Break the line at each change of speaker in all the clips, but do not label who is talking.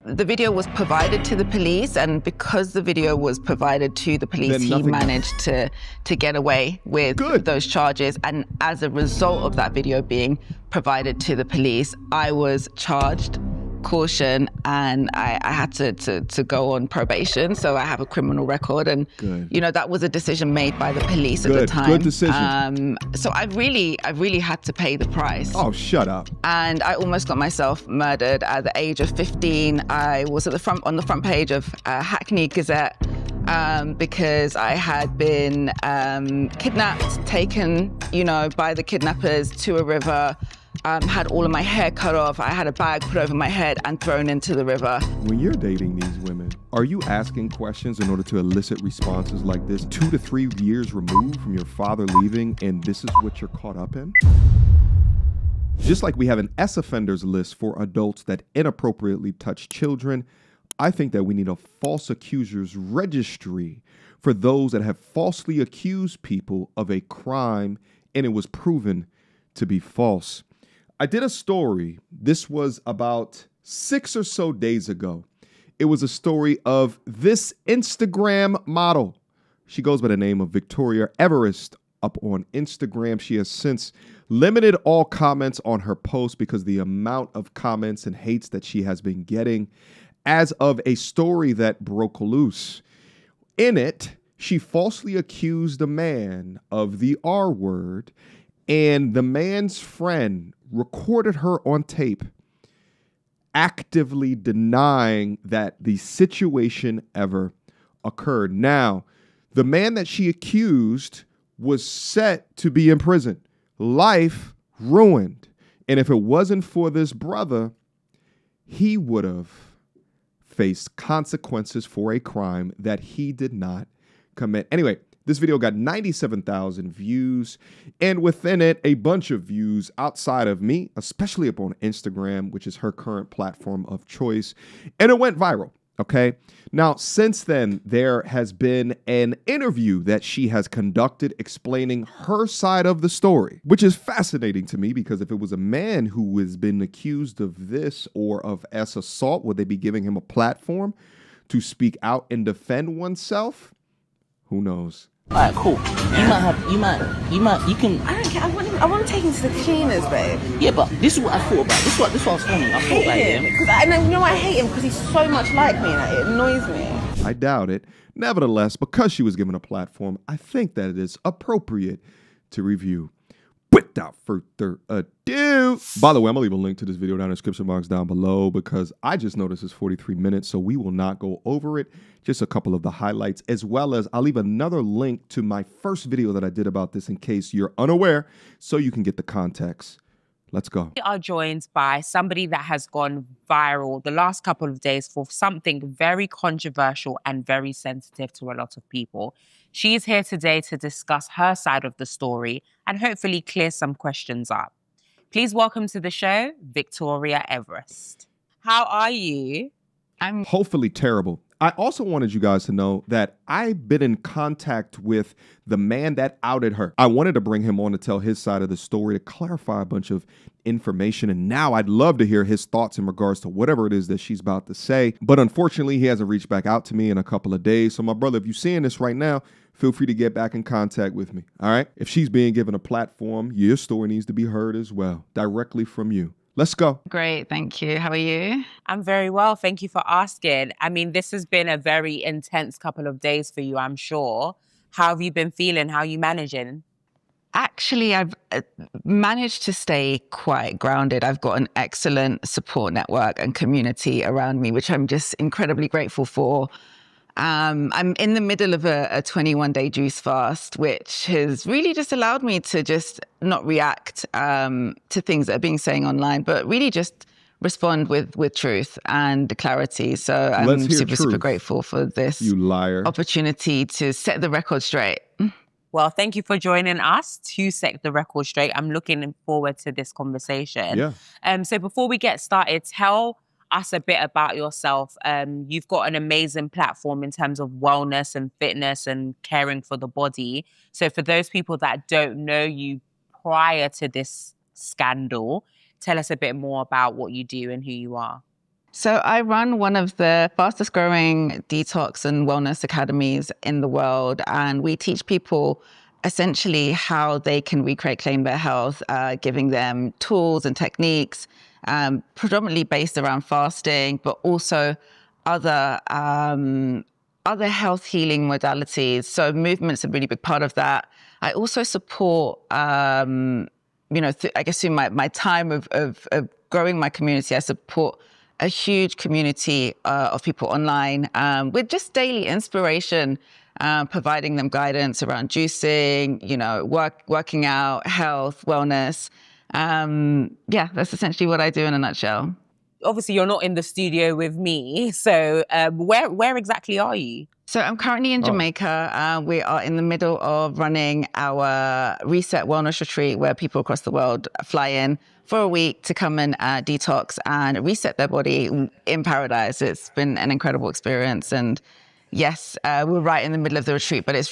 The video was provided to the police, and because the video was provided to the police, he managed to get away with those charges. And as a result of that video being provided to the police, I was charged caution, and I had to go on probation. So I have a criminal record, and you know, that was a decision made by the police at the time.
Good decision.
So I really had to pay the price.
Oh, shut up.
And I almost got myself murdered at the age of 15. I was on the front page of Hackney Gazette because I had been kidnapped, taken, you know, by the kidnappers to a river. Had all of my hair cut off. I had a bag put over my head and thrown into the river.
When you're dating these women, are you asking questions in order to elicit responses like this 2 to 3 years removed from your father leaving, and this is what you're caught up in? Just like we have an S offenders list for adults that inappropriately touch children, I think that we need a false accusers registry for those that have falsely accused people of a crime and it was proven to be false. I did a story. This was about 6 or so days ago. It was a story of this Instagram model. She goes by the name of Victoria Everest up on Instagram. She has since limited all comments on her post because the amount of comments and hates that she has been getting as of a story that broke loose. In it, she falsely accused a man of the R word, and the man's friend recorded her on tape actively denying that the situation ever occurred. Now, the man that she accused was set to be in prison. Life ruined. And if it wasn't for this brother, he would have faced consequences for a crime that he did not commit. Anyway, this video got 97,000 views, and within it, a bunch of views outside of me, especially up on Instagram, which is her current platform of choice, and it went viral, okay? Now, since then, there has been an interview that she has conducted explaining her side of the story, which is fascinating to me because if it was a man who has been accused of this or of S assault, would they be giving him a platform to speak out and defend oneself? Who knows?
All right, cool. You can.
I don't care. I want to take him to the cleaners, babe.
Yeah, but this is what I thought about. This is what I was thinking. I thought about him.
Because I hate him because he's so much like me and it annoys me.
I doubt it. Nevertheless, because she was given a platform, I think that it is appropriate to review. Without further ado. By the way, I'm going to leave a link to this video down in the description box down below because I just noticed it's 43 minutes, so we will not go over it. Just a couple of the highlights, as well as I'll leave another link to my first video that I did about this in case you're unaware, so you can get the context. Let's go.
We are joined by somebody that has gone viral the last couple of days for something very controversial and very sensitive to a lot of people. She is here today to discuss her side of the story and hopefully clear some questions up. Please welcome to the show, Victoria Everest. How are you?
I'm hopefully terrible. I also wanted you guys to know that I've been in contact with the man that outed her. I wanted to bring him on to tell his side of the story, to clarify a bunch of information. And now I'd love to hear his thoughts in regards to whatever it is that she's about to say. But unfortunately, he hasn't reached back out to me in a couple of days. So my brother, if you're seeing this right now, feel free to get back in contact with me. All right. If she's being given a platform, your story needs to be heard as well, directly from you. Let's go.
Great, thank you. How are you?
I'm very well. Thank you for asking. I mean, this has been a very intense couple of days for you, I'm sure. How have you been feeling? How are you managing?
Actually, I've managed to stay quite grounded. I've got an excellent support network and community around me, which I'm just incredibly grateful for. I'm in the middle of a 21-day juice fast, which has really just allowed me to just not react to things that are being said online, but really just respond with truth and clarity. So I'm super grateful for this opportunity to set the record straight.
Well, thank you for joining us to set the record straight. I'm looking forward to this conversation.
Yeah.
So before we get started, tell us a bit about yourself. You've got an amazing platform in terms of wellness and fitness and caring for the body. So for those people that don't know you prior to this scandal, tell us a bit more about what you do and who you are.
So I run one of the fastest growing detox and wellness academies in the world. And we teach people essentially how they can recreate, claim their health, giving them tools and techniques, predominantly based around fasting, but also other health healing modalities. So movement's a really big part of that. I also support, I guess through my time of growing my community, I support a huge community of people online with just daily inspiration, providing them guidance around juicing, working out, health, wellness. That's essentially what I do in a nutshell.
Obviously, you're not in the studio with me. So where exactly are you?
So I'm currently in Jamaica. We are in the middle of running our Reset Wellness Retreat, where people across the world fly in for a week to come and detox and reset their body in paradise. It's been an incredible experience. And yes, we're right in the middle of the retreat, but it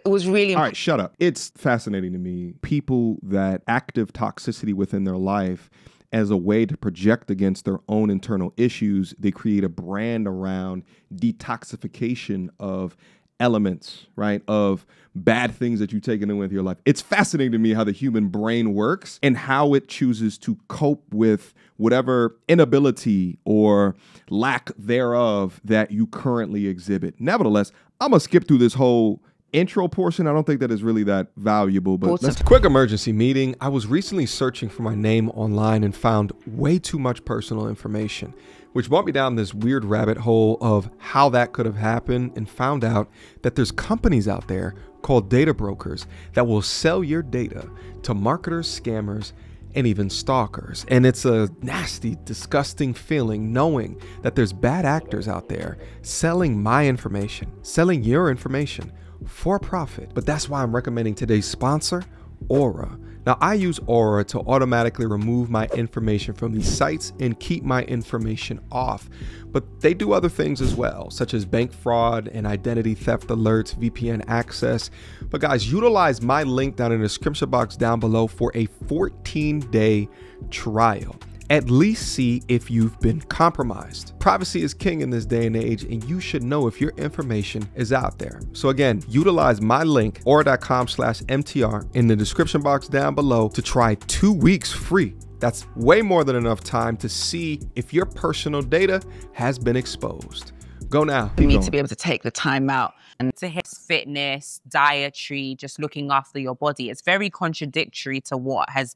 was really...
All right, shut up. It's fascinating to me. People that active toxicity within their life as a way to project against their own internal issues, they create a brand around detoxification of elements, right? Of bad things that you've taken in with your life. It's fascinating to me how the human brain works and how it chooses to cope with whatever inability or lack thereof that you currently exhibit. Nevertheless, I'm gonna skip through this whole intro portion. I don't think that is really that valuable, but let's...
Quick emergency meeting. I was recently searching for my name online and found way too much personal information, which brought me down this weird rabbit hole of how that could have happened, and found out that there's companies out there called data brokers that will sell your data to marketers, scammers, and even stalkers. And it's a nasty, disgusting feeling knowing that there's bad actors out there selling my information, selling your information for profit. But that's why I'm recommending today's sponsor, Aura. Now, I use Aura to automatically remove my information from these sites and keep my information off. But they do other things as well, such as bank fraud and identity theft alerts, VPN access. But guys, utilize my link down in the description box down below for a 14-day trial. At least see if you've been compromised. Privacy is king in this day and age, and you should know if your information is out there. So again, utilize my link, aura.com/MTR, in the description box down below to try 2 weeks free. That's way more than enough time to see if your personal data has been exposed. Go now.
You need to be able to take the time out.
And to hit fitness, dietary, just looking after your body, it's very contradictory to what has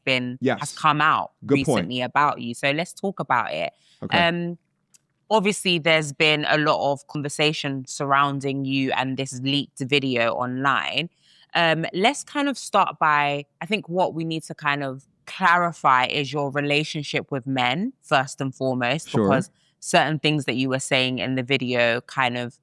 come out recently about you. So let's talk about it.
Okay.
Obviously, there's been a lot of conversation surrounding you and this leaked video online. Let's kind of start by, I think what we need to kind of clarify is your relationship with men, first and foremost, because certain things that you were saying in the video kind of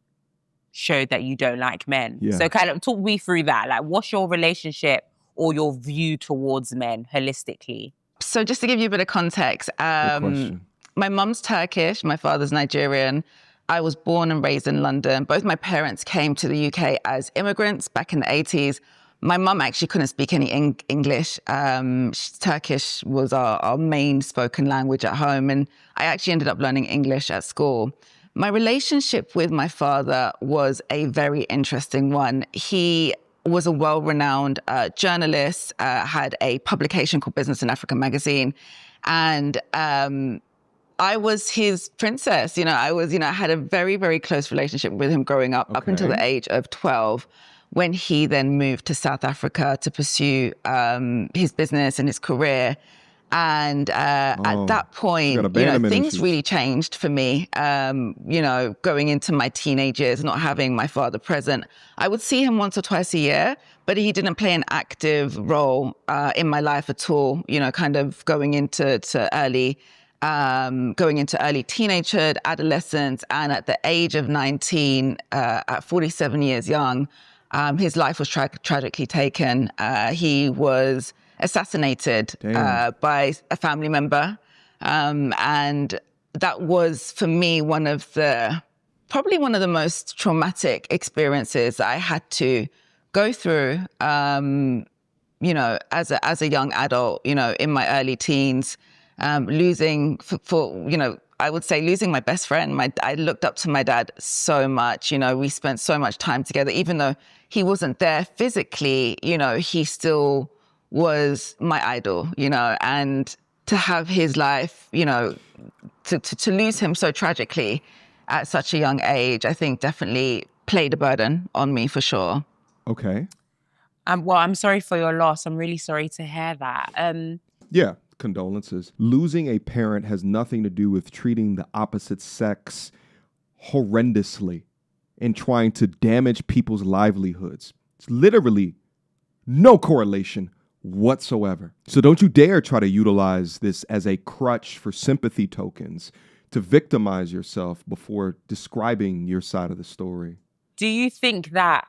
showed that you don't like men.
Yeah.
So kind of talk me through that. Like, what's your relationship or your view towards men holistically?
So just to give you a bit of context, my mum's Turkish, my father's Nigerian. I was born and raised in London. Both my parents came to the UK as immigrants back in the 80s. My mum actually couldn't speak any English. Turkish was our main spoken language at home, and I actually ended up learning English at school. My relationship with my father was a very interesting one. He was a well-renowned journalist, had a publication called Business in Africa magazine, and I was his princess. I had a very, very close relationship with him growing up until the age of 12, when he then moved to South Africa to pursue his business and his career. And at that point, things really changed for me. Going into my teenage years, not having my father present. I would see him once or twice a year, but he didn't play an active role in my life at all. Kind of going into early teenagehood, adolescence, and at the age of 19, at 47 years young, his life was tragically taken. He was assassinated by a family member. And that was, for me, probably one of the most traumatic experiences I had to go through, as a young adult, in my early teens, losing I would say losing my best friend. I looked up to my dad so much. We spent so much time together, even though he wasn't there physically, he still was my idol, and to have his life, to lose him so tragically at such a young age, I think definitely played a burden on me for sure.
Okay.
Well, I'm sorry for your loss. I'm really sorry to hear that.
Yeah, condolences. Losing a parent has nothing to do with treating the opposite sex horrendously and trying to damage people's livelihoods. It's literally no correlation whatsoever. So don't you dare try to utilize this as a crutch for sympathy tokens to victimize yourself before describing your side of the story.
Do you think that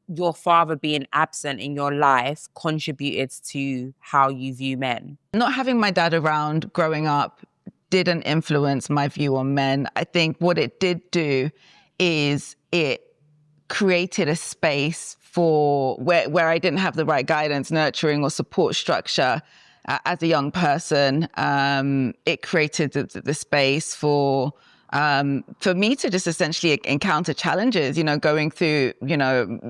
your father being absent in your life contributed to how you view men?
Not having my dad around growing up didn't influence my view on men. I think what it did do is it created a space for where I didn't have the right guidance, nurturing, or support structure as a young person. It created the space for me to just essentially encounter challenges, going through,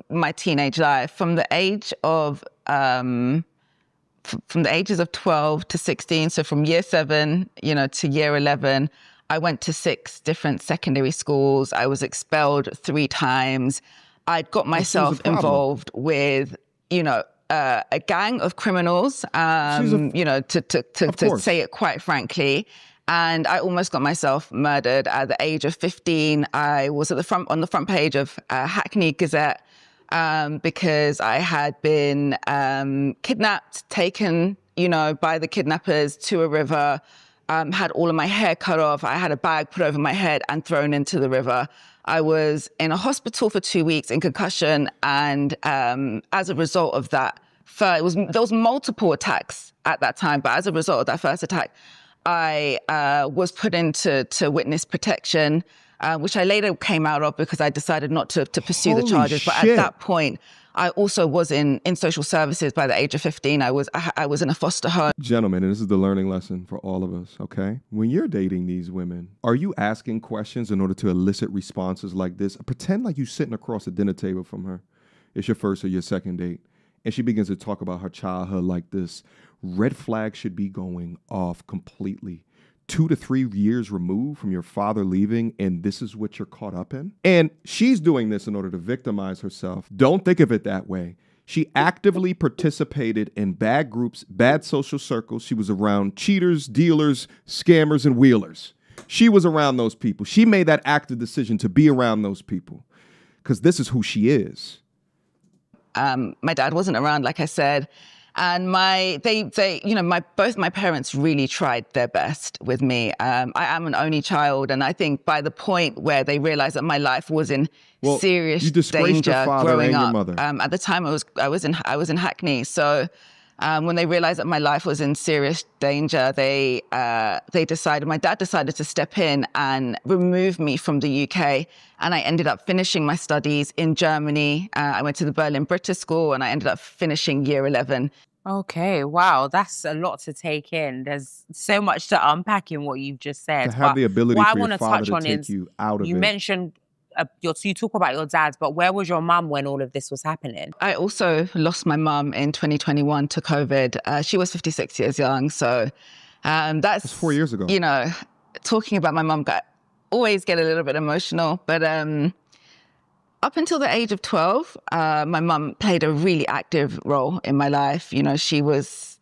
my teenage life from the age of, from the ages of 12 to 16. So from year 7, to year 11, I went to 6 different secondary schools. I was expelled 3 times. I'd got myself involved with, a gang of criminals, to say it quite frankly. And I almost got myself murdered at the age of 15. I was on the front page of Hackney Gazette because I had been kidnapped, taken, by the kidnappers to a river, had all of my hair cut off. I had a bag put over my head and thrown into the river. I was in a hospital for 2 weeks in concussion. And as a result of that, there was multiple attacks at that time. But as a result of that first attack, I was put into witness protection, which I later came out of because I decided not to pursue the charges. But at that point, I also was in social services by the age of 15. I was in a foster home.
Gentlemen, and this is the learning lesson for all of us, okay? When you're dating these women, are you asking questions in order to elicit responses like this? Pretend like you're sitting across the dinner table from her. It's your first or your second date. And she begins to talk about her childhood like this. Red flags should be going off completely. 2 to 3 years removed from your father leaving, and this is what you're caught up in? And she's doing this in order to victimize herself. Don't think of it that way. She actively participated in bad groups, bad social circles. She was around cheaters, dealers, scammers, and wheelers. She was around those people. She made that active decision to be around those people because this is who she is.
My dad wasn't around, like I said. And both my parents really tried their best with me. I am an only child, and I think by the point where they realized that my life was in serious danger growing up, at the time I was in Hackney. So when they realized that my life was in serious danger, my dad decided to step in and remove me from the UK. And I ended up finishing my studies in Germany. I went to the Berlin British School, and I ended up finishing year 11.
Okay, wow, that's a lot to take in. There's so much to unpack in what you've just said.
To have the ability for your father to take you out of it.
You mentioned, you talk about your dad, but where was your mum when all of this was happening?
I also lost my mum in 2021 to COVID. She was 56 years young, so that's
4 years ago.
Talking about my mum, always get a little bit emotional, but up until the age of 12, my mum played a really active role in my life. She was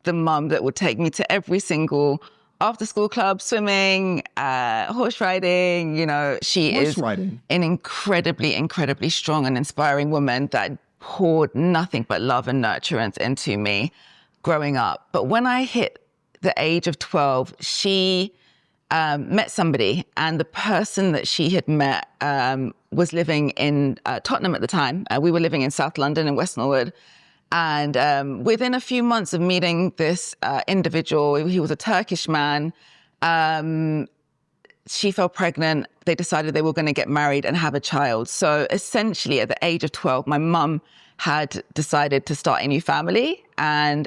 the mum that would take me to every single after-school club, swimming, horse riding. She is an incredibly, incredibly strong and inspiring woman that poured nothing but love and nurturance into me growing up. But when I hit the age of 12, she met somebody, and the person that she had met was living in Tottenham at the time. We were living in South London in West Norwood. And within a few months of meeting this individual, he was a Turkish man, she fell pregnant. They decided they were going to get married and have a child. So essentially at the age of 12, my mum had decided to start a new family. And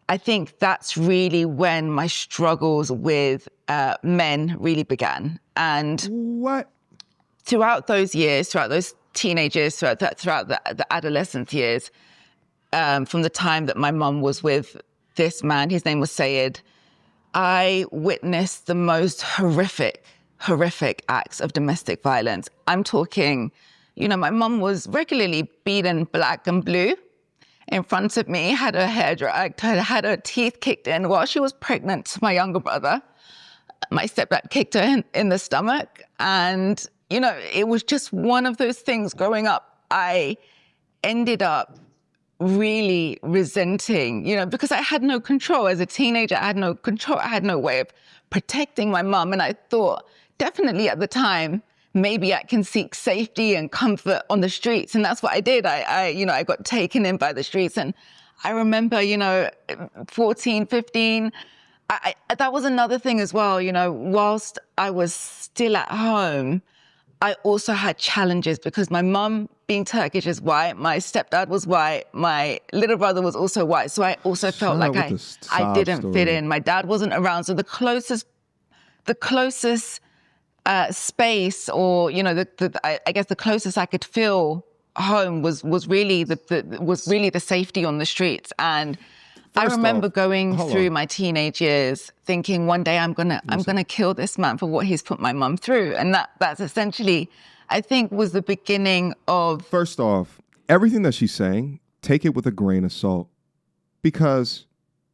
I think that's really when my struggles with men really began. And
What?
throughout those years, throughout those teenage years, throughout the adolescent years, from the time that my mum was with this man, his name was Sayed, I witnessed the most horrific acts of domestic violence. I'm talking, my mum was regularly beaten black and blue in front of me, had her hair dragged, had her teeth kicked in while she was pregnant to my younger brother. My stepdad kicked her in the stomach. And, it was just one of those things growing up. I ended up really resenting, because I had no control. As a teenager, I had no control. I had no way of protecting my mum. And I thought, definitely at the time, maybe I can seek safety and comfort on the streets. And that's what I did. I got taken in by the streets. And I remember, 14, 15, that was another thing as well. Whilst I was still at home, I also had challenges because my mum, being Turkish, is white. My stepdad was white. My little brother was also white. So I also felt like I didn't fit in. My dad wasn't around. So the closest space, or I guess the closest I could feel home was really the safety on the streets. And I remember going through my teenage years thinking one day I'm gonna kill this man for what he's put my mum through. And that's essentially, I think, was the beginning of...
First off, everything that she's saying, take it with a grain of salt, because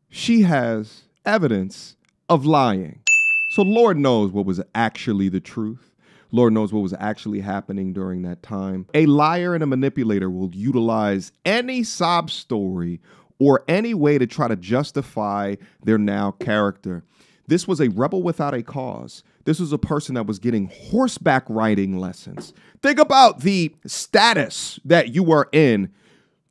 she has evidence of lying. So Lord knows what was actually the truth. Lord knows what was actually happening during that time. A liar and a manipulator will utilize any sob story or any way to try to justify their now character. This was a rebel without a cause. This was a person that was getting horseback riding lessons. Think about the status that you are in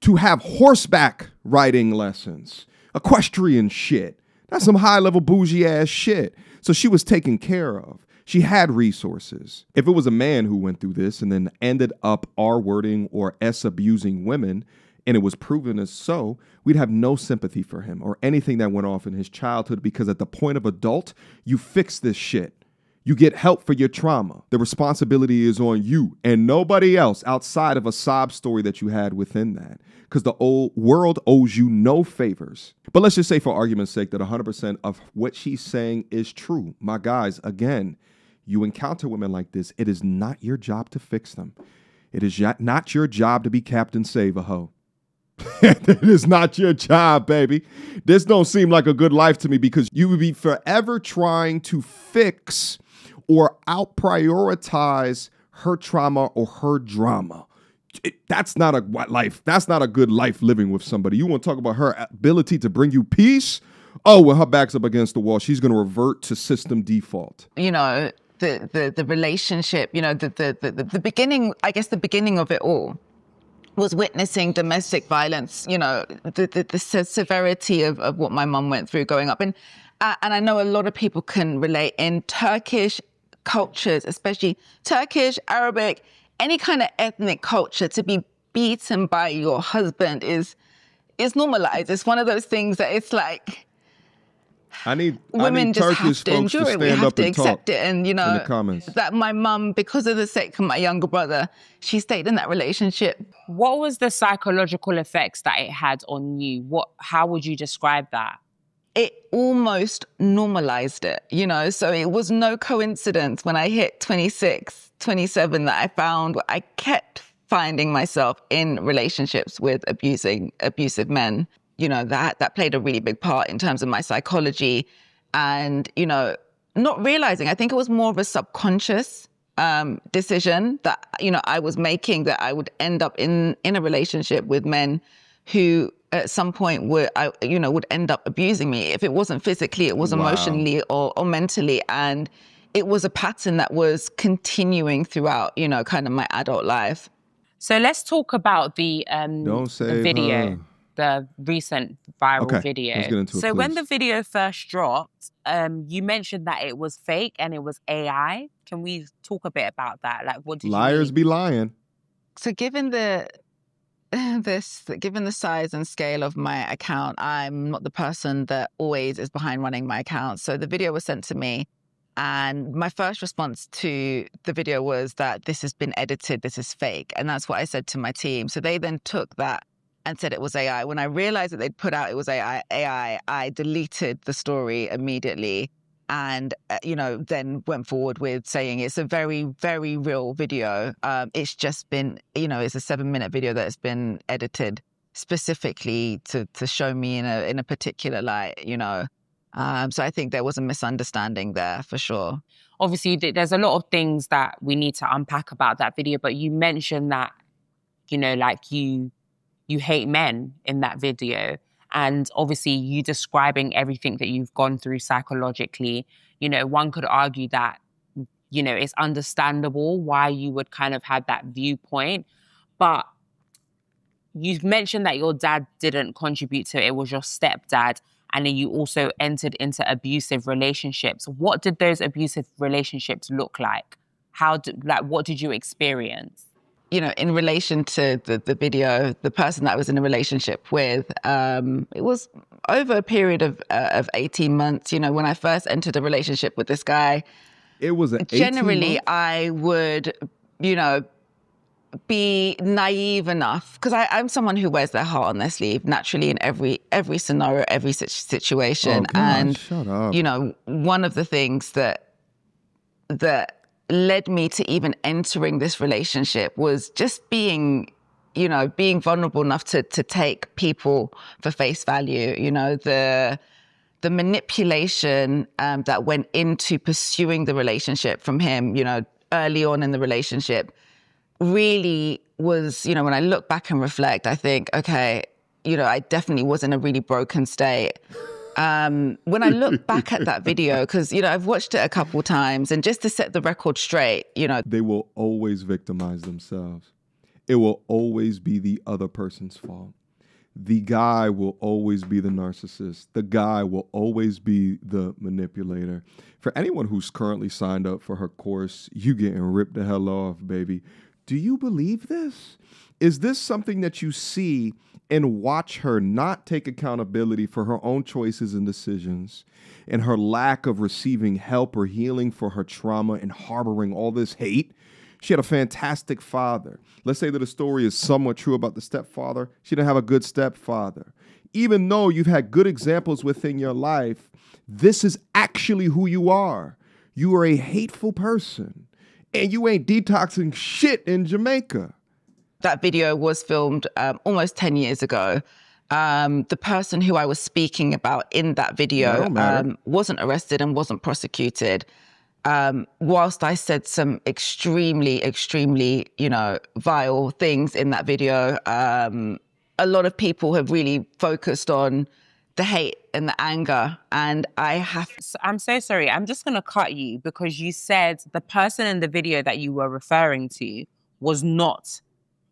to have horseback riding lessons. Equestrian shit. That's some high-level bougie ass shit. So she was taken care of. She had resources. If it was a man who went through this and then ended up R-wording or S-abusing women, and it was proven as so, we'd have no sympathy for him or anything that went off in his childhood, because at the point of adult, you fix this shit. You get help for your trauma. The responsibility is on you and nobody else outside of a sob story that you had within that, because the old world owes you no favors. But let's just say, for argument's sake, that 100% of what she's saying is true. My guys, again, you encounter women like this, it is not your job to fix them. It is not your job to be Captain Save-A-Ho. It is not your job, baby. This don't seem like a good life to me, because you would be forever trying to fix or out-prioritize her trauma or her drama. That's not a life. That's not a good life living with somebody. You want to talk about her ability to bring you peace? Oh, when her back's up against the wall, she's going to revert to system default.
The relationship, the beginning, I guess the beginning of it all was witnessing domestic violence, the severity of what my mum went through growing up. And I know a lot of people can relate in Turkish cultures, especially Turkish, Arabic, any kind of ethnic culture, to be beaten by your husband is normalized. It's one of those things that it's like,
women just have to endure it. We have to accept it.
And,
in the comments,
that my mum, because of the sake of my younger brother, she stayed in that relationship.
What was the psychological effects that it had on you? How would you describe that?
It almost normalized it, so it was no coincidence when I hit 26, 27 that I kept finding myself in relationships with abusive men. That played a really big part in terms of my psychology, and, not realizing, I think it was more of a subconscious decision that, I was making, that I would end up in a relationship with men who at some point would end up abusing me. If it wasn't physically, it was emotionally or mentally. And it was a pattern that was continuing throughout, kind of my adult life.
So let's talk about the video. The recent viral video.
Let's get into it,
so
please.
When the video first dropped, you mentioned that it was fake and it was AI. Can we talk a bit about that? Like, what did
Liars
you mean?
be lying.
So given the given the size and scale of my account, I'm not the person that always is behind running my account. So the video was sent to me, and my first response to the video was that this has been edited, this is fake. And that's what I said to my team. So they then took that and said it was AI. When I realized that they'd put out it was AI, I deleted the story immediately. And, then went forward with saying it's a very, very real video. It's just been, it's a 7-minute video that has been edited specifically to show me in a particular light, So I think there was a misunderstanding there for sure.
Obviously, there's a lot of things that we need to unpack about that video, but you mentioned that, you hate men in that video. And obviously you describing everything that you've gone through psychologically, one could argue that, it's understandable why you would kind of have that viewpoint. But you've mentioned that your dad didn't contribute to it. It was your stepdad. And then you also entered into abusive relationships. What did those abusive relationships look like? What did you experience?
In relation to the video, the person that I was in a relationship with, it was over a period of 18 months. When I first entered a relationship with this guy,
it was
generally
months?
I would, be naive enough, because I'm someone who wears their heart on their sleeve naturally in every scenario, every situation.
Oh, God, shut up.
One of the things that led me to even entering this relationship was just being vulnerable enough to take people for face value. The manipulation that went into pursuing the relationship from him, early on in the relationship, really was, when I look back and reflect, I think, okay, I definitely was in a really broken state. When I look back at that video, because, I've watched it a couple times, and just to set the record straight,
They will always victimize themselves. It will always be the other person's fault. The guy will always be the narcissist. The guy will always be the manipulator. For anyone who's currently signed up for her course, you getting ripped the hell off, baby. Do you believe this? Is this something that you see and watch her not take accountability for her own choices and decisions, and her lack of receiving help or healing for her trauma and harboring all this hate? She had a fantastic father. Let's say that the story is somewhat true about the stepfather. She didn't have a good stepfather. Even though you've had good examples within your life, this is actually who you are. You are a hateful person, and you ain't detoxing shit in Jamaica.
That video was filmed almost 10 years ago. The person who I was speaking about in that video wasn't arrested and wasn't prosecuted. Whilst I said some extremely, extremely, vile things in that video, a lot of people have really focused on the hate and the anger. And
I'm so sorry. I'm just going to cut you, because you said the person in the video that you were referring to was not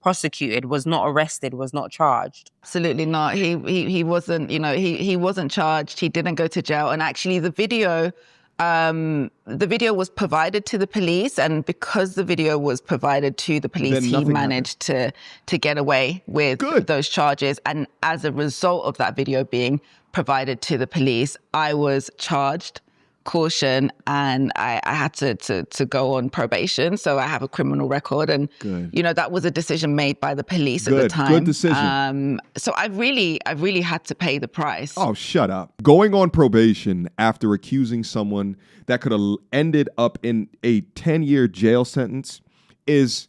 prosecuted, was not arrested, was not charged.
Absolutely not. He wasn't, he wasn't charged. He didn't go to jail. And actually the video was provided to the police, and because the video was provided to the police, he managed to get away with those charges. And as a result of that video being provided to the police, I was charged, caution, and I had to go on probation. So I have a criminal record, and that was a decision made by the police at the time.
Good decision.
So I really had to pay the price.
Oh, shut up. Going on probation after accusing someone that could have ended up in a 10-year jail sentence is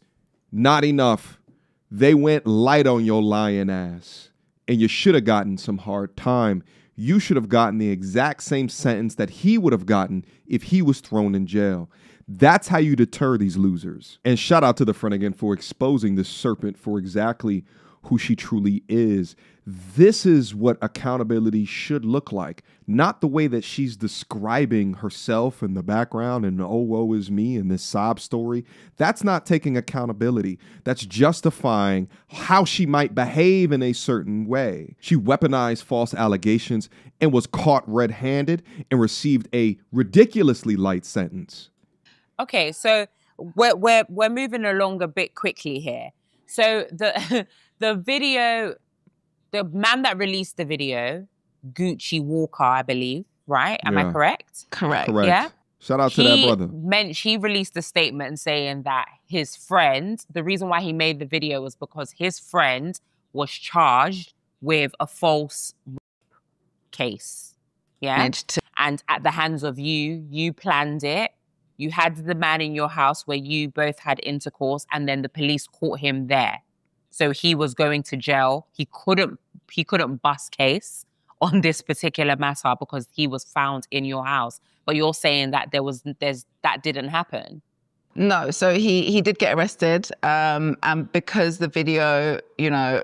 not enough. They went light on your lying ass, and you should have gotten some hard time. You should have gotten the exact same sentence that he would have gotten if he was thrown in jail. That's how you deter these losers. And shout out to the friend again for exposing this serpent for exactly who she truly is. This is what accountability should look like, not the way that she's describing herself in the background and oh, woe is me and this sob story. That's not taking accountability. That's justifying how she might behave in a certain way. She weaponized false allegations and was caught red-handed and received a ridiculously light sentence.
Okay, so we're moving along a bit quickly here. So the video, the man that released the video, Gucci Walker, I believe, right? Am I correct?
Correct.
Yeah.
Shout out to that brother.
He released a statement saying that his friend, the reason why he made the video was because his friend was charged with a false case. Yeah. And at the hands of you planned it. You had the man in your house where you both had intercourse, and then the police caught him there. So he was going to jail. He couldn't bust case on this particular matter because he was found in your house. But you're saying that that didn't happen.
No, so he did get arrested, and because the video,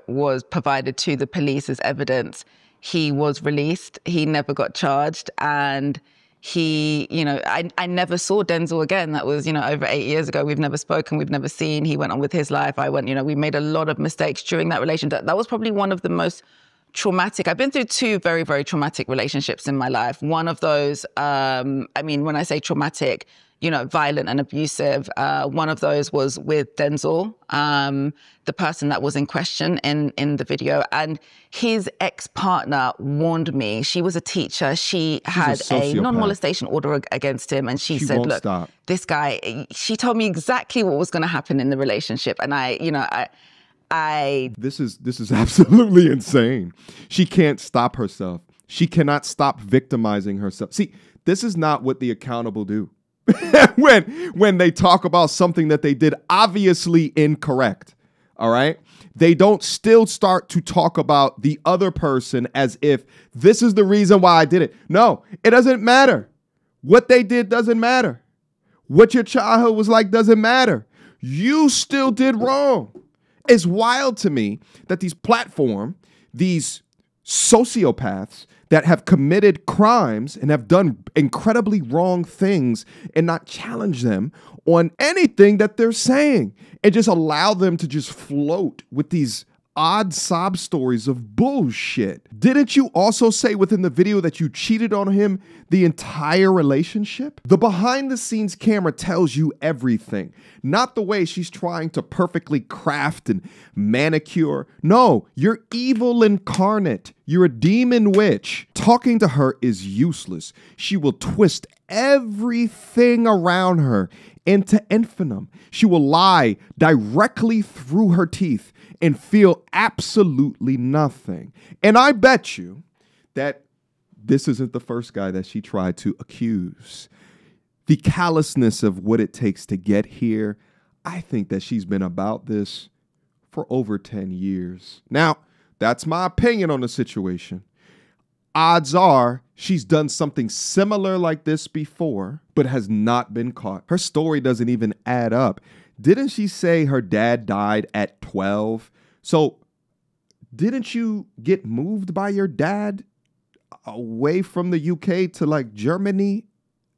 was provided to the police as evidence, he was released. He never got charged, and he, I never saw Denzel again. That was, over 8 years ago. We've never spoken, we've never seen. He went on with his life. I went, we made a lot of mistakes during that relationship. That was probably one of the most traumatic. I've been through 2 very, very traumatic relationships in my life. One of those, when I say traumatic, violent and abusive. One of those was with Denzel, the person that was in question in the video. And his ex-partner warned me. She was a teacher. She's had a non-molestation order against him. And she said, look, this guy, she told me exactly what was going to happen in the relationship. And
This is absolutely insane. She can't stop herself. She cannot stop victimizing herself. See, this is not what the accountable do. when they talk about something that they did obviously incorrect, all right? They don't still start to talk about the other person as if this is the reason why I did it. No, it doesn't matter. What they did doesn't matter. What your childhood was like doesn't matter. You still did wrong. It's wild to me that these sociopaths that have committed crimes and have done incredibly wrong things and not challenge them on anything that they're saying and just allow them to just float with these odd sob stories of bullshit. Didn't you also say within the video that you cheated on him the entire relationship? The behind the scenes camera tells you everything, not the way she's trying to perfectly craft and manicure. No, you're evil incarnate. You're a demon witch. Talking to her is useless. She will twist everything around her into infinitum. She will lie directly through her teeth and feel absolutely nothing. And I bet you that this isn't the first guy that she tried to accuse. The callousness of what it takes to get here, I think that she's been about this for over 10 years. Now, that's my opinion on the situation. Odds are she's done something similar like this before, but has not been caught. Her story doesn't even add up. Didn't she say her dad died at 12? So didn't you get moved by your dad away from the UK to like Germany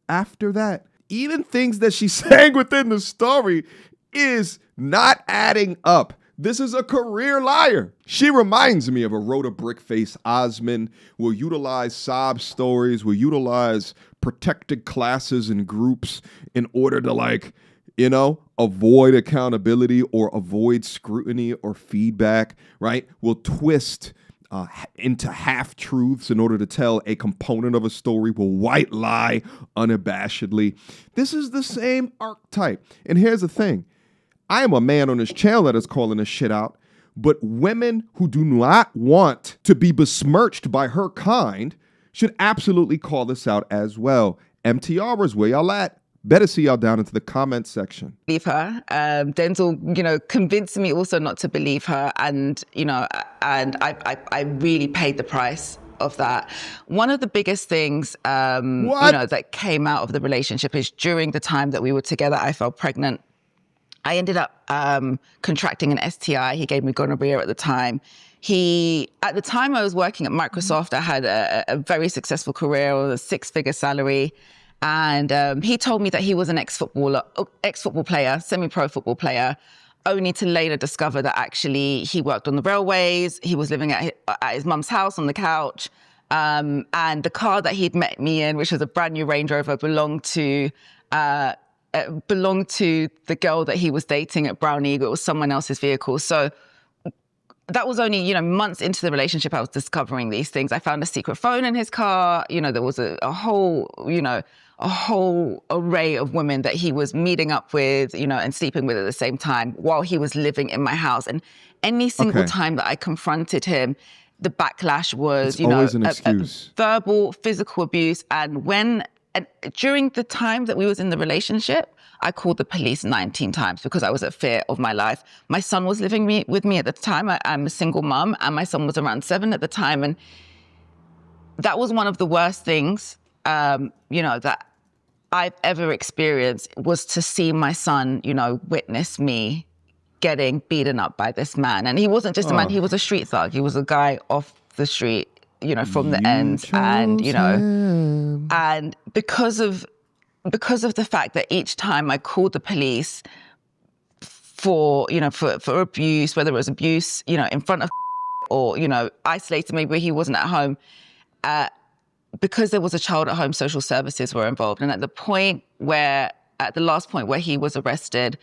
after that? Even things that she's saying within the story is not adding up. This is a career liar. She reminds me of a rhoda brickface Osmond, will utilize sob stories, will utilize protected classes and groups in order to avoid accountability or avoid scrutiny or feedback, right? Will twist into half-truths in order to tell a component of a story, will white lie unabashedly. This is the same archetype. And here's the thing. I am a man on this channel that is calling this shit out, but women who do not want to be besmirched by her kind should absolutely call this out as well. MTR is where y'all at. Better see y'all down into the comments section.
Believe her. Denzel, convinced me also not to believe her. And I really paid the price of that. One of the biggest things, that came out of the relationship is during the time that we were together, I fell pregnant. I ended up contracting an STI. He gave me gonorrhea at the time. At the time I was working at Microsoft, I had a very successful career with a 6-figure salary. And he told me that he was an ex-football player, semi-pro football player, only to later discover that actually he worked on the railways. He was living at his mum's house on the couch. And the car that he'd met me in, which was a brand new Range Rover, belonged to the girl that he was dating at Brown Eagle. It was someone else's vehicle. So that was only, you know, months into the relationship, I was discovering these things. I found a secret phone in his car. You know, there was a whole, you know, a whole array of women that he was meeting up with, you know, and sleeping with at the same time while he was living in my house. And any single time that I confronted him, the backlash was,
it's always an excuse.
Verbal, physical abuse. And during the time that we was in the relationship, I called the police 19 times because I was at fear of my life. My son was living with me at the time. I'm a single mom, and my son was around 7 at the time. And that was one of the worst things, you know, that I've ever experienced, was to see my son, you know, witness me getting beaten up by this man. And he wasn't just a man, he was a street thug. He was a guy off the street, you know, from the ends. And, you know, and because of the fact that each time I called the police for, you know, for abuse, whether it was abuse, you know, in front of or, you know, isolated me where he wasn't at home, because there was a child at home, social services were involved. And at the last point where he was arrested,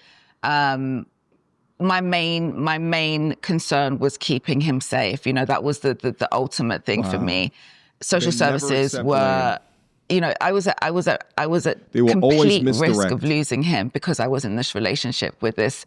my main concern was keeping him safe. You know, that was the ultimate thing for me. Social services were, you know, I was at complete risk of losing him because I was in this relationship with this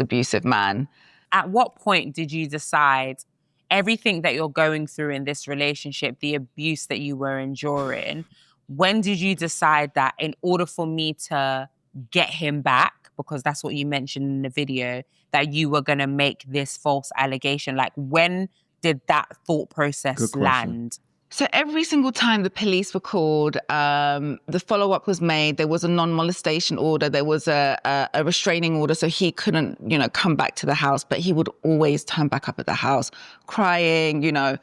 abusive man.
At what point did you decide everything that you're going through in this relationship, the abuse that you were enduring, when did you decide that in order for me to get him back, because that's what you mentioned in the video, that you were going to make this false allegation? Like, when did that thought process land?
So every single time the police were called, the follow-up was made. There was a non-molestation order. There was a restraining order, so he couldn't, you know, come back to the house. But he would always turn back up at the house, crying, you know,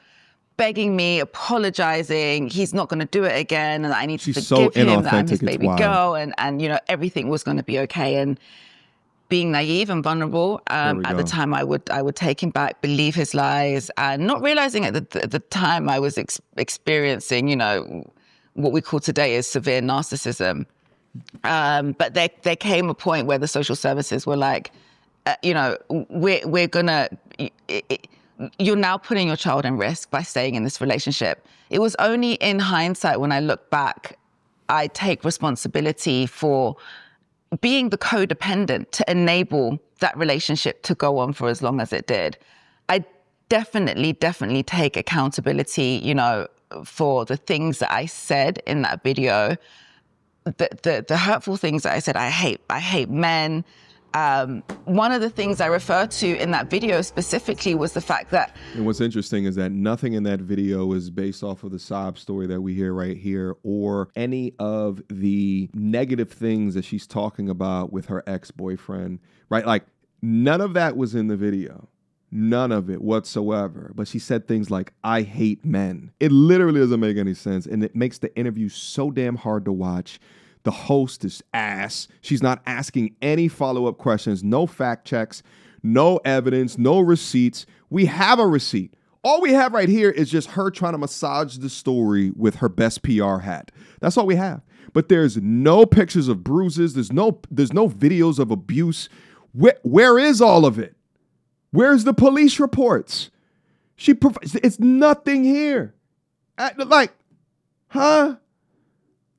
begging me, apologizing. He's not going to do it again, and I need to forgive him. That I'm his baby girl, and you know, everything was going to be okay. And being naive and vulnerable at the time, I would take him back, believe his lies, and not realizing at the time I was experiencing, you know, what we call today is severe narcissism. But there came a point where the social services were like, you know, we're gonna. You're now putting your child in risk by staying in this relationship. It was only in hindsight, when I look back, I take responsibility for being the codependent to enable that relationship to go on for as long as it did. I definitely take accountability, you know, for the things that I said in that video, the hurtful things that I said. I hate men. One of the things I referred to in that video specifically was the fact that...
And what's interesting is that nothing in that video is based off of the sob story that we hear right here, or any of the negative things that she's talking about with her ex-boyfriend, right? Like, none of that was in the video. None of it whatsoever. But she said things like, I hate men. It literally doesn't make any sense. And it makes the interview so damn hard to watch. The host is ass. She's not asking any follow-up questions, no fact checks, no evidence, no receipts. We have a receipt. All we have right here is just her trying to massage the story with her best PR hat. That's all we have. But there's no pictures of bruises. There's no videos of abuse. Where is all of it? Where's the police reports? It's nothing here. Like, huh?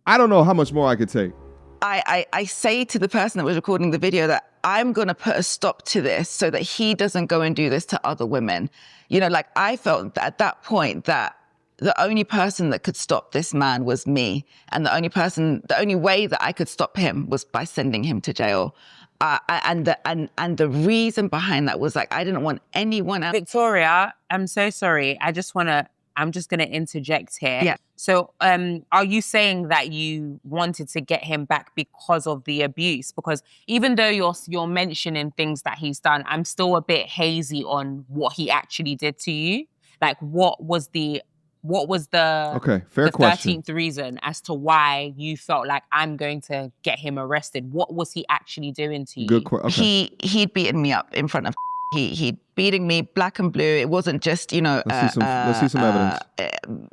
I don't know how much more I could take.
I say to the person that was recording the video that I'm going to put a stop to this so that he doesn't go and do this to other women. You know, like, I felt at that point that the only person that could stop this man was me. And the only way that I could stop him was by sending him to jail. And the reason behind that was, like, I didn't want anyone else.
Victoria, I'm so sorry. I'm just going to interject here.
Yeah.
So are you saying that you wanted to get him back because of the abuse? Because even though you're mentioning things that he's done, I'm still a bit hazy on what he actually did to you. Like, what was the
okay, fair question.
13th reason as to why you felt like, I'm going to get him arrested? What was he actually doing to you?
Good question. Okay.
He'd beaten me up in front of He'd beating me black and blue. It wasn't just, you know...
Let's see some evidence.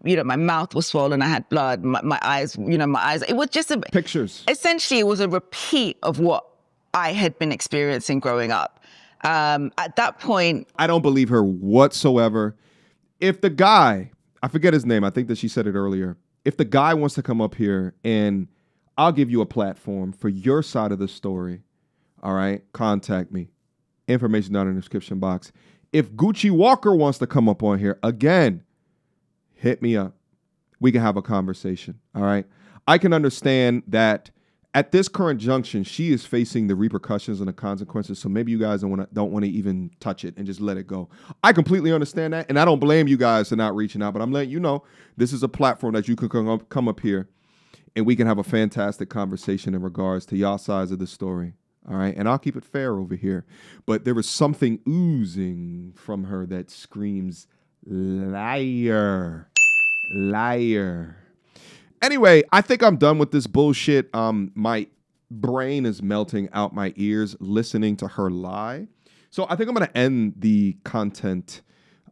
You know, my mouth was swollen. I had blood. My eyes, it was just a...
Pictures.
Essentially, it was a repeat of what I had been experiencing growing up. At that point,
I don't believe her whatsoever. If the guy, I forget his name, I think that she said it earlier. If the guy wants to come up here and I'll give you a platform for your side of the story, all right, contact me. Information down in the description box. If Gucci Walker wants to come up on here, again, hit me up. We can have a conversation, all right? I can understand that at this current junction, she is facing the repercussions and the consequences, so maybe you guys don't want to even touch it and just let it go. I completely understand that, and I don't blame you guys for not reaching out, but I'm letting you know this is a platform that you can come up here, and we can have a fantastic conversation in regards to y'all sides of the story. All right, and I'll keep it fair over here. But there was something oozing from her that screams, liar, liar. Anyway, I think I'm done with this bullshit. My brain is melting out my ears listening to her lie. So I think I'm going to end the content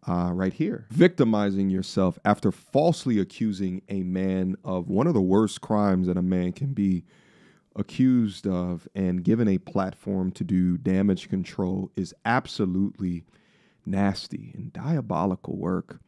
right here. Victimizing yourself after falsely accusing a man of one of the worst crimes that a man can be accused of and given a platform to do damage control is absolutely nasty and diabolical work.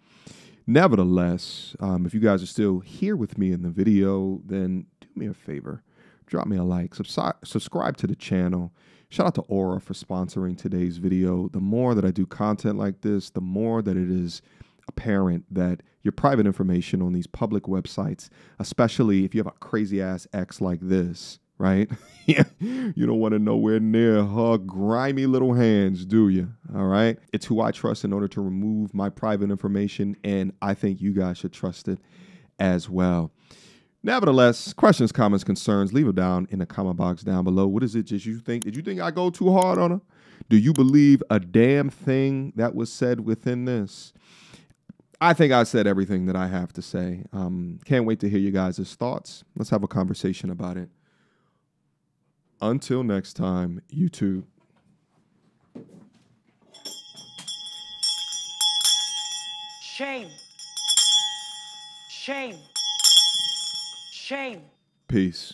Nevertheless, if you guys are still here with me in the video, then do me a favor, drop me a like, subscribe to the channel. Shout out to Aura for sponsoring today's video. The more that I do content like this, the more that it is apparent that your private information on these public websites, especially if you have a crazy ass ex like this, right? Yeah, you don't want to nowhere near her grimy little hands, do you? All right. It's who I trust in order to remove my private information, and I think you guys should trust it as well. Nevertheless, questions, comments, concerns, leave them down in the comment box down below. What is it that you think? Did you think I go too hard on her? Do you believe a damn thing that was said within this? I think I said everything that I have to say. Can't wait to hear you guys' thoughts. Let's have a conversation about it. Until next time, YouTube.
Shame. Shame. Shame.
Peace.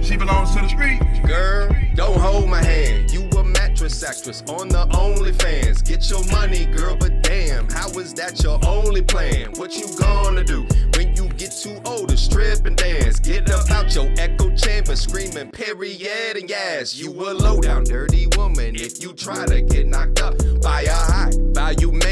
She belongs to the street.
Girl, don't hold my hand. You a mattress actress on the OnlyFans. Get your money, girl, but damn, how is that your only plan? What you gonna do when you get too old to strip and dance? Get up out your echo chamber screaming period and yes. You a low down dirty woman if you try to get knocked up by a high value man.